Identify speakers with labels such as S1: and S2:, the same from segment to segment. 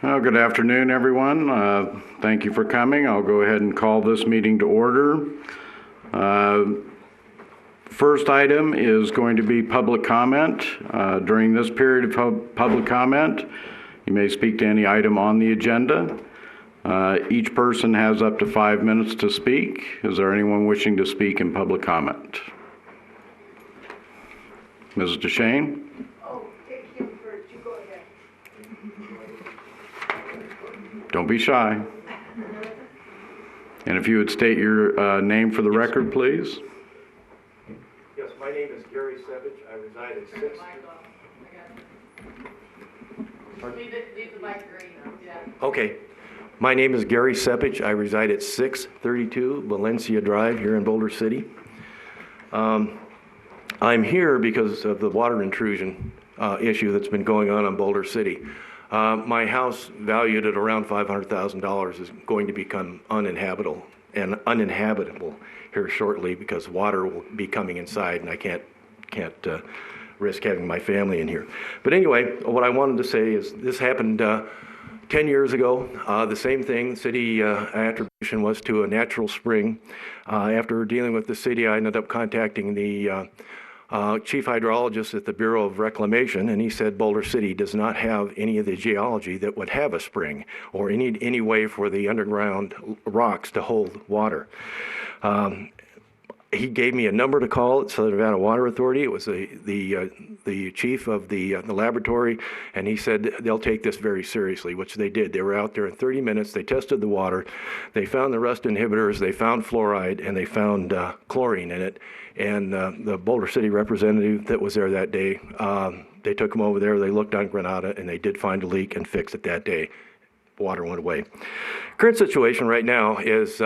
S1: Well, good afternoon, everyone. Thank you for coming. I'll go ahead and call this meeting to order. First item is going to be public comment. During this period of public comment, you may speak to any item on the agenda. Each person has up to 5 minutes to speak. Is there anyone wishing to speak in public comment? Mrs. DeShane? Don't be shy. And if you would state your name for the record, please.
S2: Yes, my name is Gary Sevich. I reside at 6. Okay. My name is Gary Sevich. I reside at 632 Valencia Drive here in Boulder City. I'm here because of the water intrusion issue that's been going on in Boulder City. My house, valued at around $500,000, is going to become uninhabitable here shortly because water will be coming inside, and I can't risk having my family in here. But anyway, what I wanted to say is this happened 10 years ago. The same thing, city attribution was to a natural spring. After dealing with the city, I ended up contacting the chief hydrologist at the Bureau of Reclamation, and he said Boulder City does not have any of the geology that would have a spring or any way for the underground rocks to hold water. He gave me a number to call at Southern Nevada Water Authority. It was the chief of the laboratory, and he said they'll take this very seriously, which they did. They were out there in 30 minutes. They tested the water. They found the rust inhibitors. They found fluoride, and they found chlorine in it. And the Boulder City representative that was there that day, they took him over there. They looked on Granada, and they did find a leak and fixed it that day. Water went away. Current situation right now is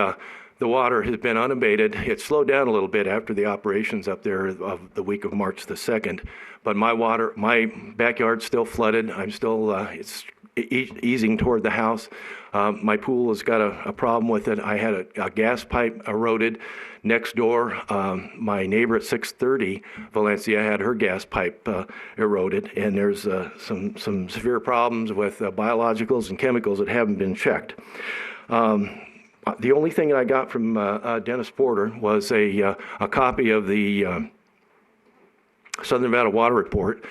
S2: the water has been unabated. It slowed down a little bit after the operations up there of the week of March the 2nd. But my backyard's still flooded. I'm still, it's easing toward the house. My pool has got a problem with it. I had a gas pipe eroded next door. My neighbor at 630 Valencia had her gas pipe eroded, and there's some severe problems with biologicals and chemicals that haven't been checked. The only thing that I got from Dennis Porter was a copy of the Southern Nevada Water Report,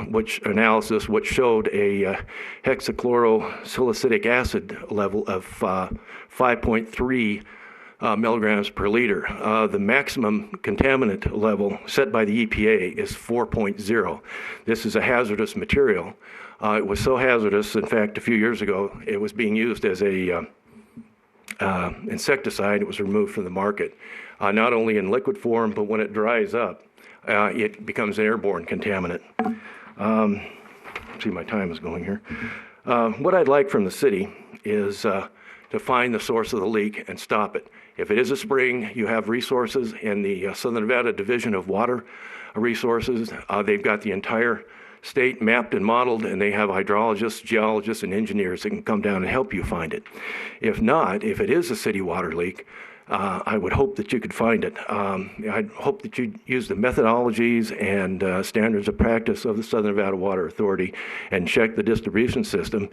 S2: which showed a hexachlorosilicic acid level of 5.3 milligrams per liter. The maximum contaminant level set by the EPA is 4.0. This is a hazardous material. It was so hazardous, in fact, a few years ago, it was being used as a insecticide. It was removed from the market, not only in liquid form, but when it dries up, it becomes an airborne contaminant. See, my time is going here. What I'd like from the city is to find the source of the leak and stop it. If it is a spring, you have resources in the Southern Nevada Division of Water Resources. They've got the entire state mapped and modeled, and they have hydrologists, geologists, and engineers that can come down and help you find it. If not, if it is a city water leak, I would hope that you could find it. I'd hope that you'd use the methodologies and standards of practice of the Southern Nevada Water Authority and check the distribution system.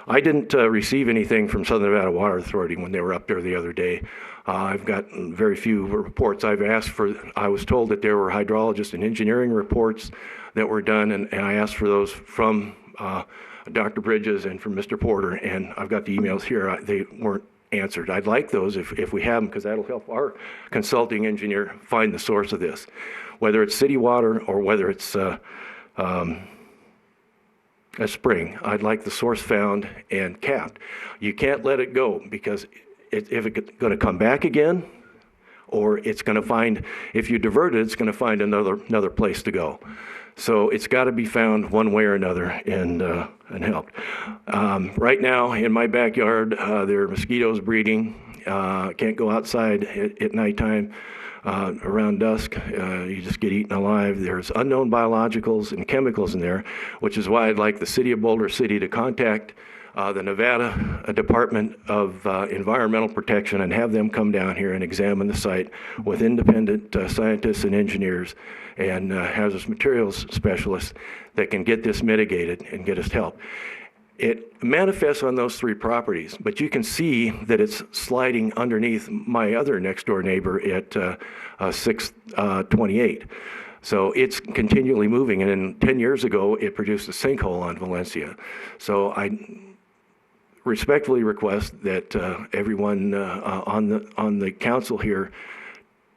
S2: I didn't receive anything from Southern Nevada Water Authority when they were up there the other day. I've got very few reports. I was told that there were hydrologist and engineering reports that were done, and I asked for those from Dr. Bridges and from Mr. Porter, and I've got the emails here. They weren't answered. I'd like those if we have them, because that'll help our consulting engineer find the source of this, whether it's city water or whether it's a spring. I'd like the source found and capped. You can't let it go, because if it's going to come back again, or it's going to find, if you divert it, it's going to find another place to go. So it's got to be found one way or another and helped. Right now in my backyard, there are mosquitoes breeding. Can't go outside at nighttime around dusk. You just get eaten alive. There's unknown biologicals and chemicals in there, which is why I'd like the city of Boulder City to contact the Nevada Department of Environmental Protection and have them come down here and examine the site with independent scientists and engineers and hazardous materials specialists that can get this mitigated and get us help. It manifests on those 3 properties, but you can see that it's sliding underneath my other next door neighbor at 628. So it's continually moving, and then 10 years ago, it produced a sinkhole on Valencia. So I respectfully request that everyone on the council here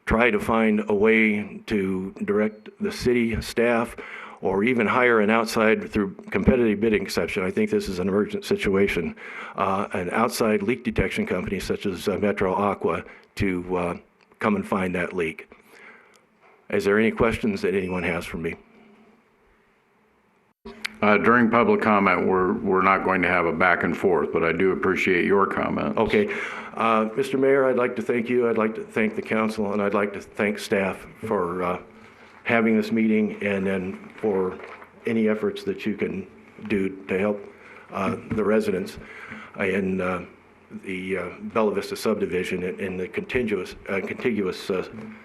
S2: try to find a way to direct the city staff or even hire an outside, through competitive bidding exception. I think this is an emergent situation, an outside leak detection company such as Metro Aqua to come and find that leak. Is there any questions that anyone has for me?
S1: During public comment, we're not going to have a back and forth, but I do appreciate your comments.
S2: Okay. Mr. Mayor, I'd like to thank you. I'd like to thank the council, and I'd like to thank staff for having this meeting, and then for any efforts that you can do to help the residents in the Bella Vista subdivision and the contiguous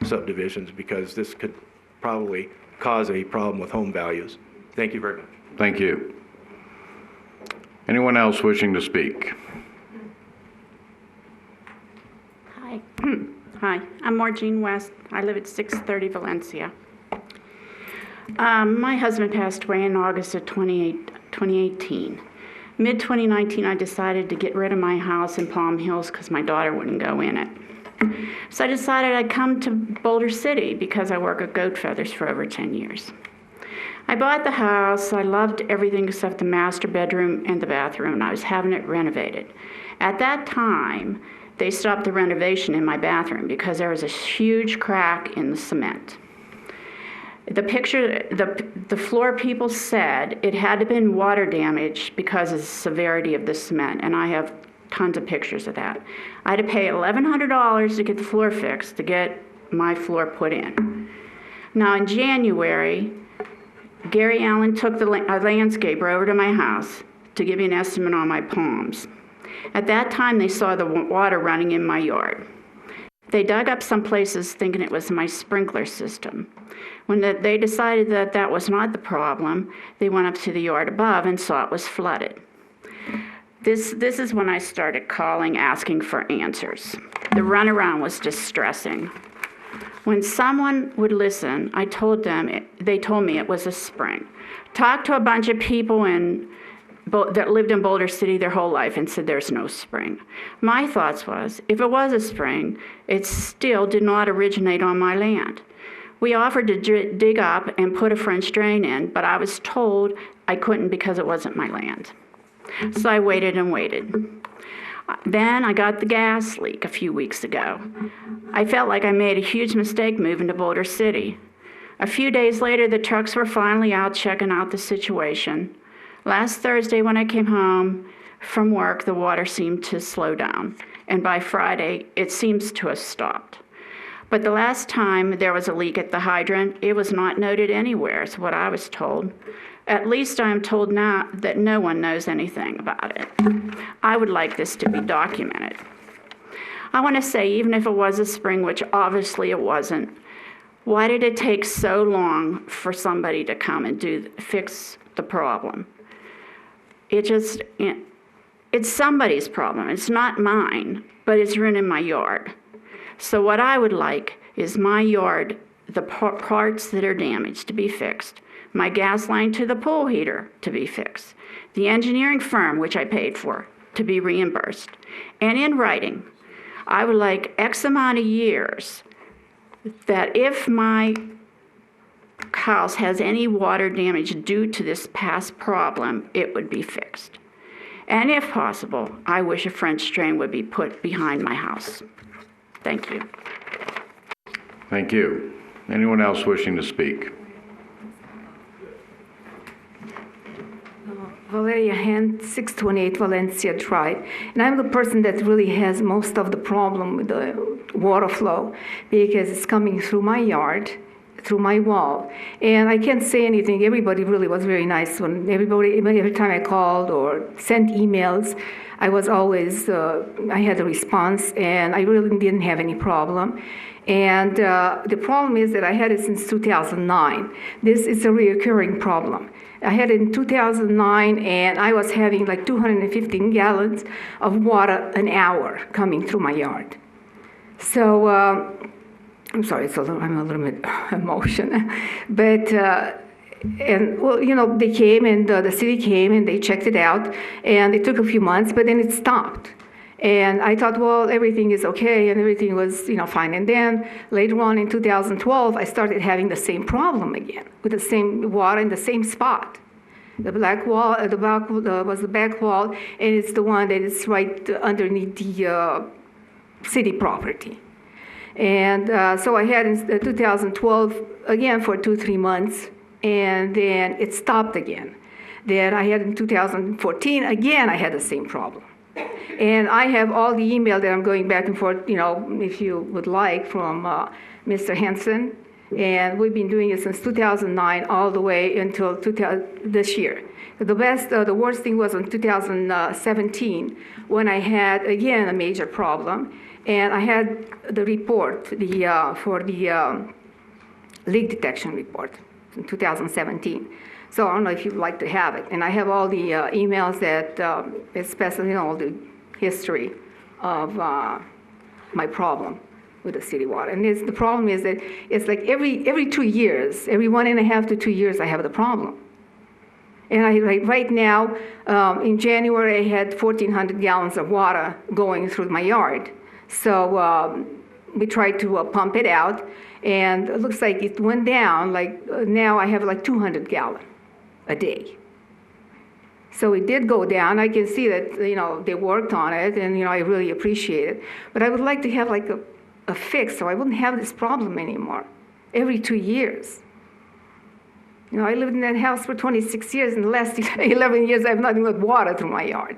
S2: subdivisions, because this could probably cause a problem with home values. Thank you very much.
S1: Thank you. Anyone else wishing to speak?
S3: Hi. Hi, I'm Margene West. I live at 630 Valencia. My husband passed away in August of 2018. Mid-2019, I decided to get rid of my house in Palm Hills because my daughter wouldn't go in it. So I decided I'd come to Boulder City because I work at Goat Feathers for over 10 years. I bought the house. I loved everything except the master bedroom and the bathroom, and I was having it renovated. At that time, they stopped the renovation in my bathroom because there was a huge crack in the cement. The picture, the floor people said it had to have been water damage because of the severity of the cement, and I have tons of pictures of that. I had to pay $1,100 to get the floor fixed, to get my floor put in. Now in January, Gary Allen took a landscaper over to my house to give me an estimate on my palms. At that time, they saw the water running in my yard. They dug up some places thinking it was my sprinkler system. When they decided that that was not the problem, they went up to the yard above and saw it was flooded. This is when I started calling, asking for answers. The runaround was distressing. When someone would listen, they told me it was a spring. Talked to a bunch of people that lived in Boulder City their whole life and said there's no spring. My thoughts was, if it was a spring, it still did not originate on my land. We offered to dig up and put a French drain in, but I was told I couldn't because it wasn't my land. So I waited and waited. Then I got the gas leak a few weeks ago. I felt like I made a huge mistake moving to Boulder City. A few days later, the trucks were finally out checking out the situation. Last Thursday when I came home from work, the water seemed to slow down, and by Friday, it seems to have stopped. But the last time there was a leak at the hydrant, it was not noted anywhere, is what I was told. At least I am told now that no one knows anything about it. I would like this to be documented. I want to say, even if it was a spring, which obviously it wasn't, why did it take so long for somebody to come and fix the problem? It's somebody's problem. It's not mine, but it's ruining my yard. So what I would like is my yard, the parts that are damaged, to be fixed. My gas line to the pool heater to be fixed. The engineering firm, which I paid for, to be reimbursed. And in writing, I would like X amount of years that if my house has any water damage due to this past problem, it would be fixed. And if possible, I wish a French drain would be put behind my house. Thank you.
S1: Thank you. Anyone else wishing to speak?
S4: Valeria Hand, 628 Valencia Drive. And I'm the person that really has most of the problem with the water flow because it's coming through my yard, through my wall. And I can't say anything. Everybody really was very nice. Every time I called or sent emails, I was always, I had a response, and I really didn't have any problem. And the problem is that I had it since 2009. This is a reoccurring problem. I had it in 2009, and I was having like 215 gallons of water an hour coming through my yard. So I'm sorry, I'm a little bit emotional, but and well, you know, they came and the city came and they checked it out, and it took a few months, but then it stopped. And I thought, well, everything is okay, and everything was, you know, fine. And then later on in 2012, I started having the same problem again with the same water in the same spot. The black wall, the back was the back wall, and it's the one that is right underneath the city property. And so I had in 2012 again for 2-3 months, and then it stopped again. Then I had in 2014 again. I had the same problem. And I have all the email that I'm going back and forth, you know, if you would like, from Mr. Henson. And we've been doing it since 2009 all the way until this year. The worst thing was in 2017 when I had, again, a major problem. And I had the report for the leak detection report in 2017. So I don't know if you'd like to have it. And I have all the emails that, especially, you know, the history of my problem with the city water. And the problem is that it's like every 2 years, every 1.5 to 2 years, I have the problem. And right now, in January, I had 1,400 gallons of water going through my yard. So we tried to pump it out, and it looks like it went down. Like now I have like 200 gallons a day. So it did go down. I can see that, you know, they worked on it, and, you know, I really appreciate it. But I would like to have like a fix so I wouldn't have this problem anymore every 2 years. You know, I lived in that house for 26 years. In the last 11 years, I have nothing but water through my yard.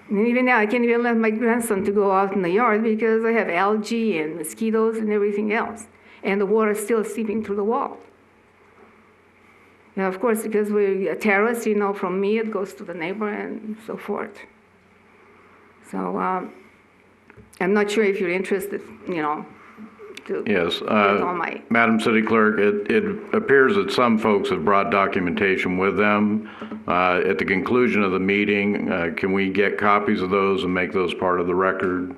S4: And even now, I can't even let my grandson to go out in the yard because I have algae and mosquitoes and everything else. And the water is still seeping through the wall. And of course, because we're a terrace, you know, from me, it goes to the neighbor and so forth. So I'm not sure if you're interested, you know, to
S1: Yes.
S4: get all my...
S1: Madam City Clerk, it appears that some folks have brought documentation with them. At the conclusion of the meeting, can we get copies of those and make those part of the record?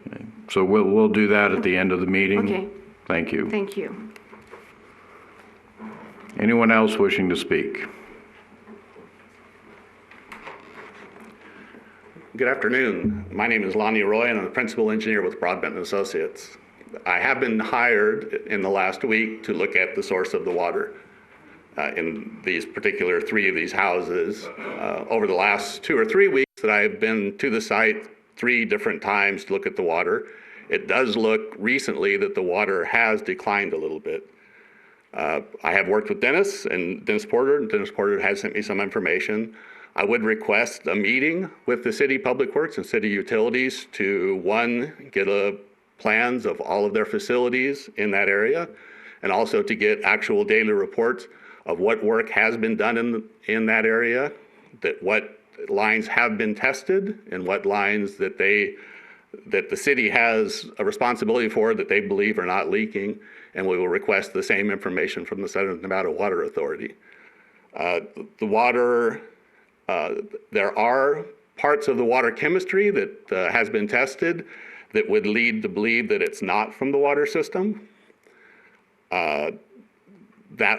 S1: Okay. So we'll do that at the end of the meeting.
S4: Okay.
S1: Thank you.
S4: Thank you.
S1: Anyone else wishing to speak?
S5: Good afternoon. My name is Lonnie Roy, and I'm the principal engineer with Broadbent & Associates. I have been hired in the last week to look at the source of the water in these particular 3 of these houses. Over the last 2 or 3 weeks that I have been to the site 3 different times to look at the water, it does look recently that the water has declined a little bit. I have worked with Dennis Porter, and Dennis Porter has sent me some information. I would request a meeting with the City Public Works and City Utilities to, 1, get plans of all of their facilities in that area, and also to get actual daily reports of what work has been done in that area, that what lines have been tested, and what lines that the city has a responsibility for that they believe are not leaking, and we will request the same information from the Southern Nevada Water Authority. The water, there are parts of the water chemistry that has been tested that would lead to believe that it's not from the water system. That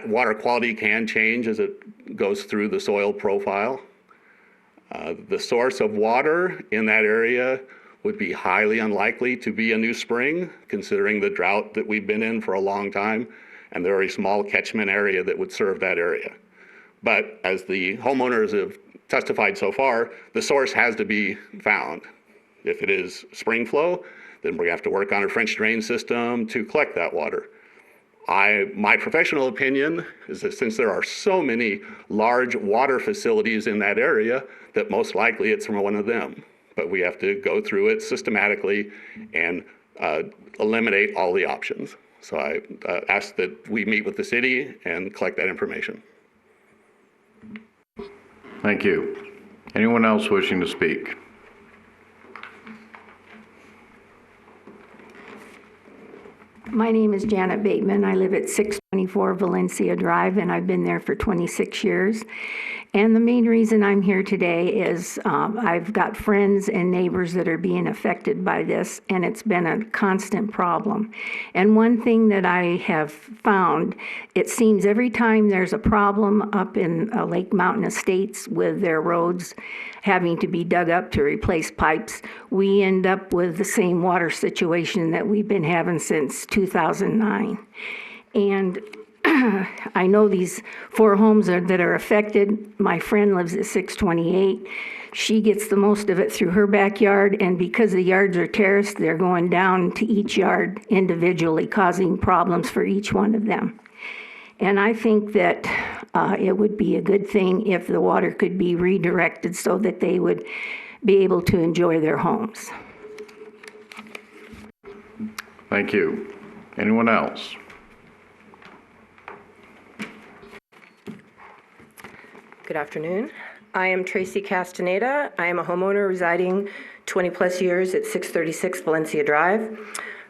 S5: water quality can change as it goes through the soil profile. The source of water in that area would be highly unlikely to be a new spring, considering the drought that we've been in for a long time, and the very small catchment area that would serve that area. But as the homeowners have testified so far, the source has to be found. If it is spring flow, then we have to work on a French drain system to collect that water. My professional opinion is that since there are so many large water facilities in that area, that most likely it's from one of them. But we have to go through it systematically and eliminate all the options. So I ask that we meet with the city and collect that information.
S1: Thank you. Anyone else wishing to speak?
S6: My name is Janet Bateman. I live at 624 Valencia Drive, and I've been there for 26 years. And the main reason I'm here today is I've got friends and neighbors that are being affected by this, and it's been a constant problem. And one thing that I have found, it seems every time there's a problem up in Lake Mountain Estates with their roads having to be dug up to replace pipes, we end up with the same water situation that we've been having since 2009. And I know these 4 homes that are affected. My friend lives at 628. She gets the most of it through her backyard, and because the yards are terraced, they're going down to each yard individually, causing problems for each one of them. And I think that it would be a good thing if the water could be redirected so that they would be able to enjoy their homes.
S1: Thank you. Anyone else?
S7: Good afternoon. I am Tracy Castaneda. I am a homeowner residing 20 plus years at 636 Valencia Drive.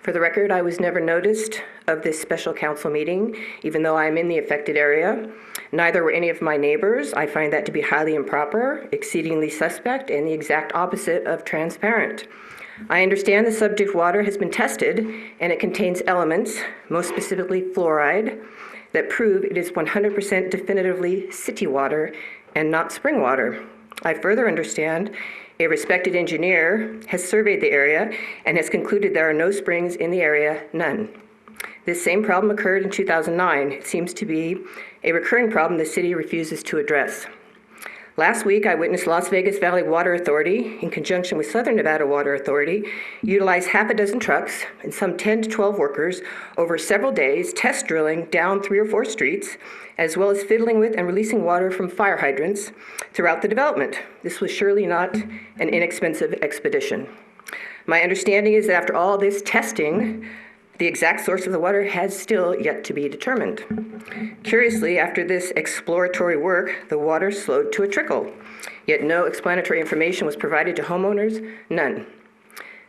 S7: For the record, I was never noticed of this special council meeting, even though I am in the affected area. Neither were any of my neighbors. I find that to be highly improper, exceedingly suspect, and the exact opposite of transparent. I understand the subject water has been tested, and it contains elements, most specifically fluoride, that prove it is 100% definitively city water and not spring water. I further understand a respected engineer has surveyed the area and has concluded there are no springs in the area, none. This same problem occurred in 2009. It seems to be a recurring problem the city refuses to address. Last week, I witnessed Las Vegas Valley Water Authority, in conjunction with Southern Nevada Water Authority, utilize half a dozen trucks and some 10 to 12 workers over several days test drilling down 3 or 4 streets, as well as fiddling with and releasing water from fire hydrants throughout the development. This was surely not an inexpensive expedition. My understanding is that after all this testing, the exact source of the water has still yet to be determined. Curiously, after this exploratory work, the water slowed to a trickle, yet no explanatory information was provided to homeowners, none.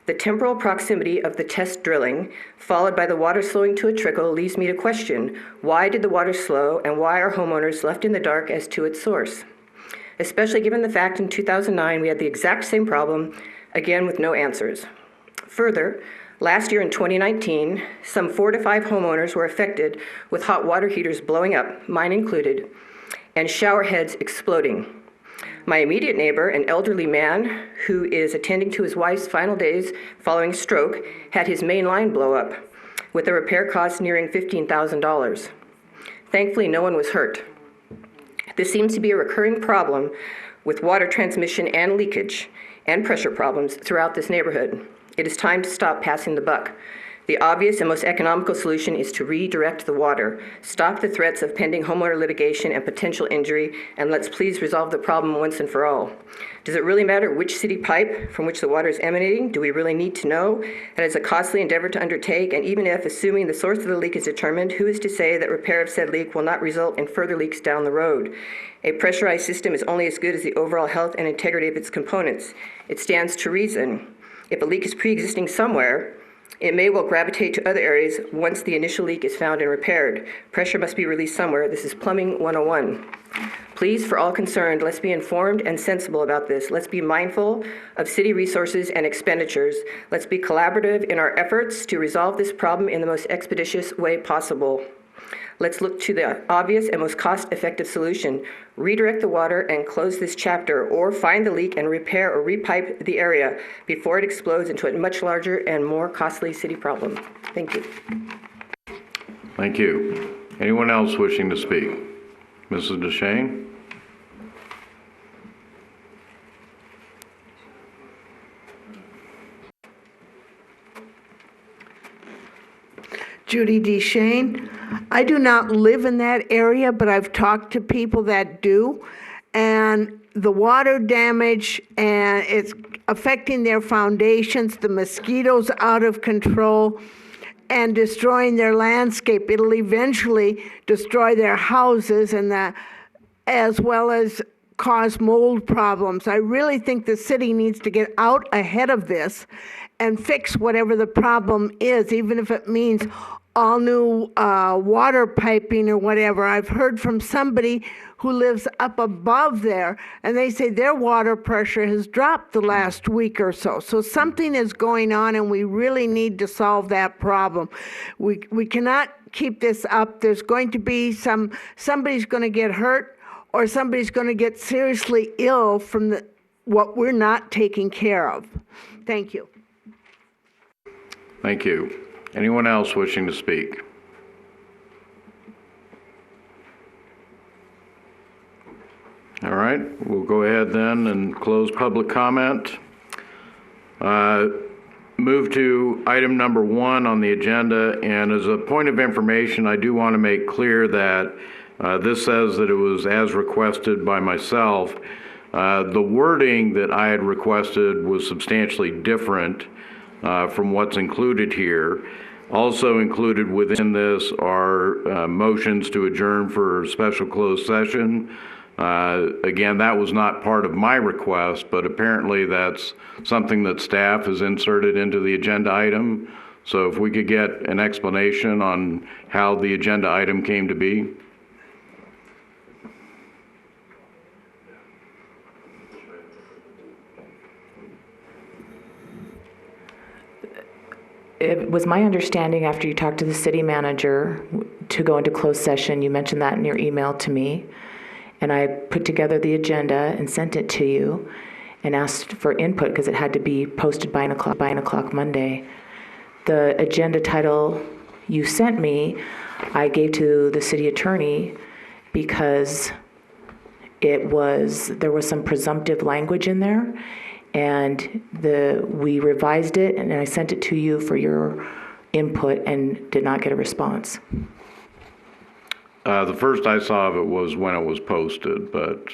S7: The temporal proximity of the test drilling, followed by the water slowing to a trickle, leaves me to question, why did the water slow and why are homeowners left in the dark as to its source? Especially given the fact in 2009 we had the exact same problem, again with no answers. Further, last year in 2019, some 4 to 5 homeowners were affected with hot water heaters blowing up, mine included, and shower heads exploding. My immediate neighbor, an elderly man who is attending to his wife's final days following stroke, had his main line blow up, with a repair cost nearing $15,000. Thankfully, no one was hurt. This seems to be a recurring problem with water transmission and leakage and pressure problems throughout this neighborhood. It is time to stop passing the buck. The obvious and most economical solution is to redirect the water, stop the threats of pending homeowner litigation and potential injury, and let's please resolve the problem once and for all. Does it really matter which city pipe from which the water is emanating? Do we really need to know? That is a costly endeavor to undertake, and even if, assuming the source of the leak is determined, who is to say that repair of said leak will not result in further leaks down the road? A pressurized system is only as good as the overall health and integrity of its components. It stands to reason. If a leak is pre-existing somewhere, it may well gravitate to other areas once the initial leak is found and repaired. Pressure must be released somewhere. This is plumbing 101. Please, for all concerned, let's be informed and sensible about this. Let's be mindful of city resources and expenditures. Let's be collaborative in our efforts to resolve this problem in the most expeditious way possible. Let's look to the obvious and most cost-effective solution. Redirect the water and close this chapter, or find the leak and repair or repipe the area before it explodes into a much larger and more costly city problem. Thank you.
S1: Thank you. Anyone else wishing to speak? Mrs. DeShane?
S8: Judy DeShane. I do not live in that area, but I've talked to people that do. And the water damage, and it's affecting their foundations, the mosquitoes out of control, and destroying their landscape. It'll eventually destroy their houses, and as well as cause mold problems. I really think the city needs to get out ahead of this and fix whatever the problem is, even if it means all new water piping or whatever. I've heard from somebody who lives up above there, and they say their water pressure has dropped the last week or so. So something is going on, and we really need to solve that problem. We cannot keep this up. There's going to be somebody's going to get hurt, or somebody's going to get seriously ill from what we're not taking care of. Thank you.
S1: Thank you. Anyone else wishing to speak? All right, we'll go ahead then and close public comment. Move to item number 1 on the agenda, and as a point of information, I do want to make clear that this says that it was as requested by myself. The wording that I had requested was substantially different from what's included here. Also included within this are motions to adjourn for special closed session. Again, that was not part of my request, but apparently that's something that staff has inserted into the agenda item. So if we could get an explanation on how the agenda item came to be.
S9: It was my understanding after you talked to the city manager to go into closed session. You mentioned that in your email to me. And I put together the agenda and sent it to you and asked for input because it had to be posted by 9 o'clock Monday. The agenda title you sent me, I gave to the city attorney because there was some presumptive language in there, and we revised it, and I sent it to you for your input and did not get a response.
S1: The first I saw of it was when it was posted, but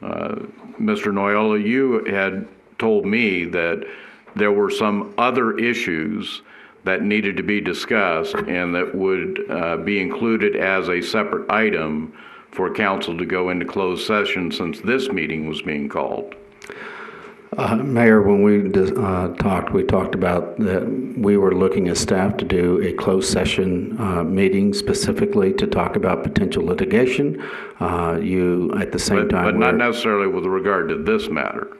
S1: Mr. Noyola, you had told me that there were some other issues that needed to be discussed and that would be included as a separate item for council to go into closed session since this meeting was being called.
S10: Mayor, when we talked about that we were looking as staff to do a closed session meeting specifically to talk about potential litigation. You, at the same time... But
S1: not necessarily with regard to this matter.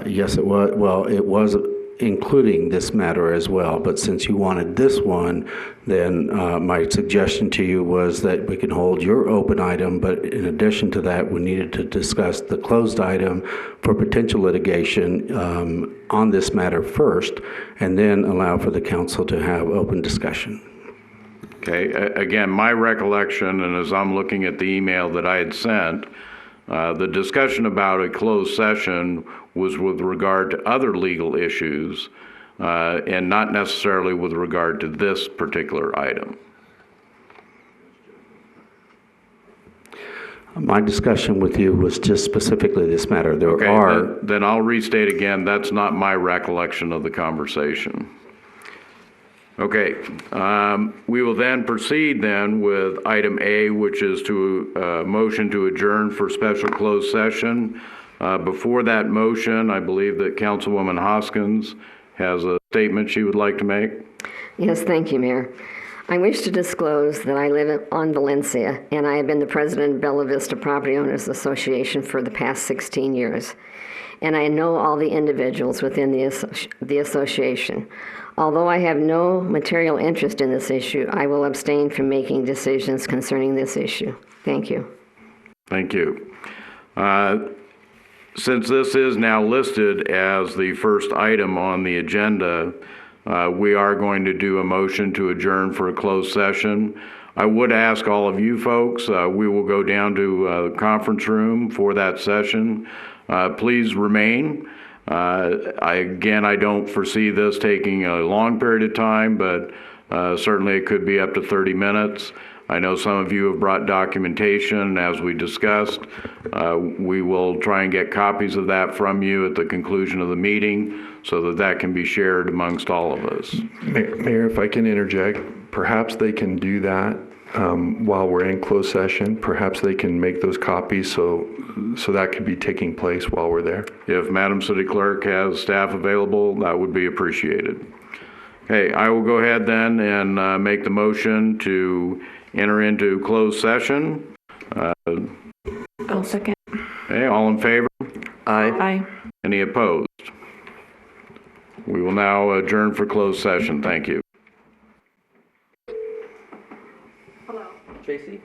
S10: Yes, it was. Well, it was including this matter as well. But since you wanted this one, then my suggestion to you was that we can hold your open item, but in addition to that, we needed to discuss the closed item for potential litigation on this matter first, and then allow for the council to have open discussion.
S1: Okay, again, my recollection, and as I'm looking at the email that I had sent, the discussion about a closed session was with regard to other legal issues and not necessarily with regard to this particular item.
S10: My discussion with you was just specifically this matter.
S1: Then I'll restate again, that's not my recollection of the conversation. Okay, we will then proceed then with item A, which is to motion to adjourn for special closed session. Before that motion, I believe that Councilwoman Hoskins has a statement she would like to make.
S11: Yes, thank you, Mayor. I wish to disclose that I live on Valencia, and I have been the president of Bella Vista Property Owners Association for the past 16 years. And I know all the individuals within the association. Although I have no material interest in this issue, I will abstain from making decisions concerning this issue. Thank you.
S1: Thank you. Since this is now listed as the first item on the agenda, we are going to do a motion to adjourn for a closed session. I would ask all of you folks, we will go down to the conference room for that session. Please remain. I don't foresee this taking a long period of time, but certainly it could be up to 30 minutes. I know some of you have brought documentation. As we discussed, we will try and get copies of that from you at the conclusion of the meeting so that that can be shared amongst all of us.
S12: Mayor, if I can interject, perhaps they can do that while we're in closed session. Perhaps they can make those copies so that could be taking place while we're there.
S1: If Madam City Clerk has staff available, that would be appreciated. Okay, I will go ahead then and make the motion to enter into closed session.
S9: I'll second.
S1: Okay, all in favor?
S9: Aye.
S1: Any opposed? We will now adjourn for closed session. Thank you.
S2: Tracy?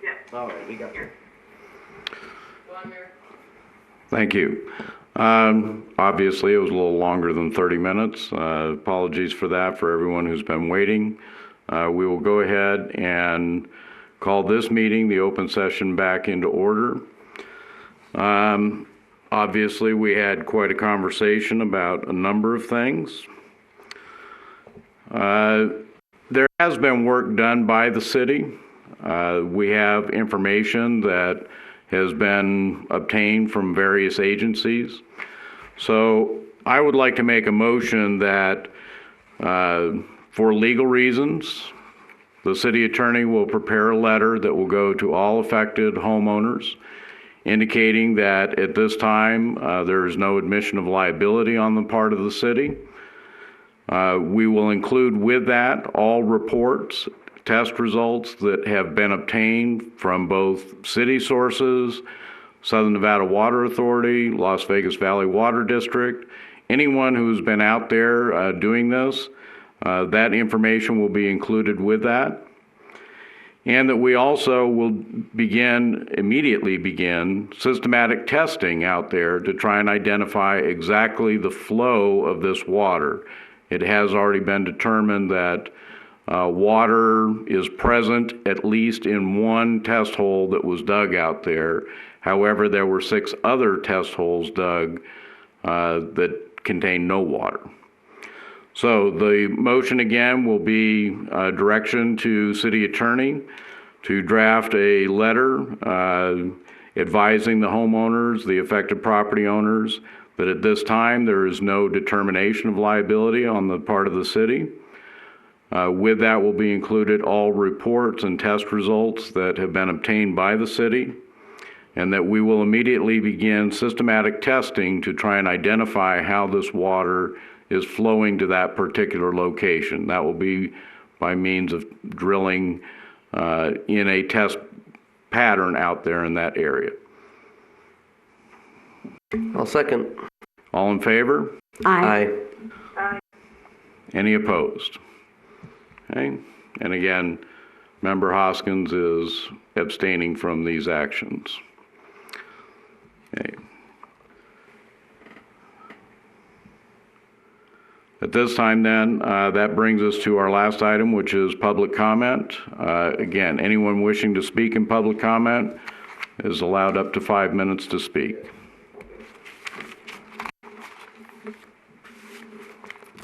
S2: Yeah. All right, we got you.
S1: Thank you. Obviously, it was a little longer than 30 minutes. Apologies for that for everyone who's been waiting. We will go ahead and call this meeting, the open session, back into order. Obviously, we had quite a conversation about a number of things. There has been work done by the city. We have information that has been obtained from various agencies. So I would like to make a motion that for legal reasons, the city attorney will prepare a letter that will go to all affected homeowners indicating that at this time there is no admission of liability on the part of the city. We will include with that all reports, test results that have been obtained from both city sources, Southern Nevada Water Authority, Las Vegas Valley Water District, anyone who's been out there doing this, that information will be included with that. And that we also will immediately begin systematic testing out there to try and identify exactly the flow of this water. It has already been determined that water is present at least in one test hole that was dug out there. However, there were 6 other test holes dug that contain no water. So the motion again will be direction to city attorney to draft a letter advising the homeowners, the affected property owners, that at this time there is no determination of liability on the part of the city. With that will be included all reports and test results that have been obtained by the city, and that we will immediately begin systematic testing to try and identify how this water is flowing to that particular location. That will be by means of drilling in a test pattern out there in that area.
S13: I'll second.
S1: All in favor?
S6: Aye.
S1: Any opposed? Okay. And again, Member Hoskins is abstaining from these actions. Okay. At this time then, that brings us to our last item, which is public comment. Again, anyone wishing to speak in public comment is allowed up to 5 minutes to speak.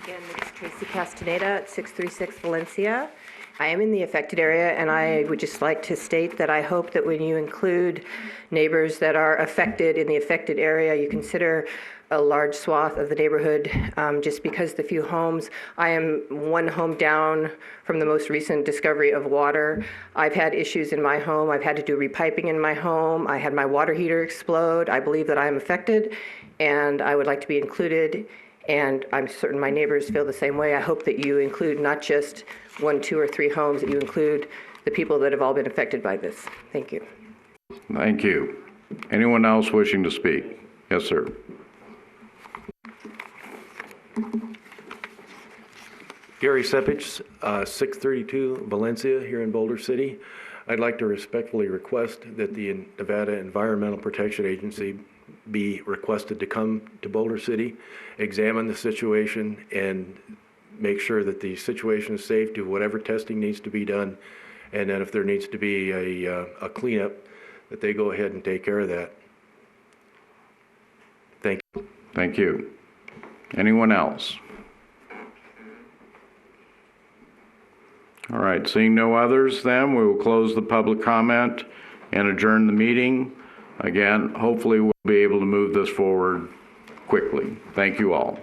S7: Again, this is Tracy Castaneda at 636 Valencia. I am in the affected area, and I would just like to state that I hope that when you include neighbors that are affected in the affected area, you consider a large swath of the neighborhood, just because the few homes, I am one home down from the most recent discovery of water. I've had issues in my home. I've had to do repiping in my home. I had my water heater explode. I believe that I am affected, and I would like to be included, and I'm certain my neighbors feel the same way. I hope that you include not just 1, 2, or 3 homes, that you include the people that have all been affected by this. Thank you.
S1: Thank you. Anyone else wishing to speak? Yes, sir.
S2: Gary Sepich, 632 Valencia here in Boulder City. I'd like to respectfully request that the Nevada Environmental Protection Agency be requested to come to Boulder City, examine the situation, and make sure that the situation is safe, do whatever testing needs to be done, and then if there needs to be a cleanup, that they go ahead and take care of that. Thank you.
S1: Thank you. Anyone else? All right, seeing no others then, we will close the public comment and adjourn the meeting. Again, hopefully we'll be able to move this forward quickly. Thank you all.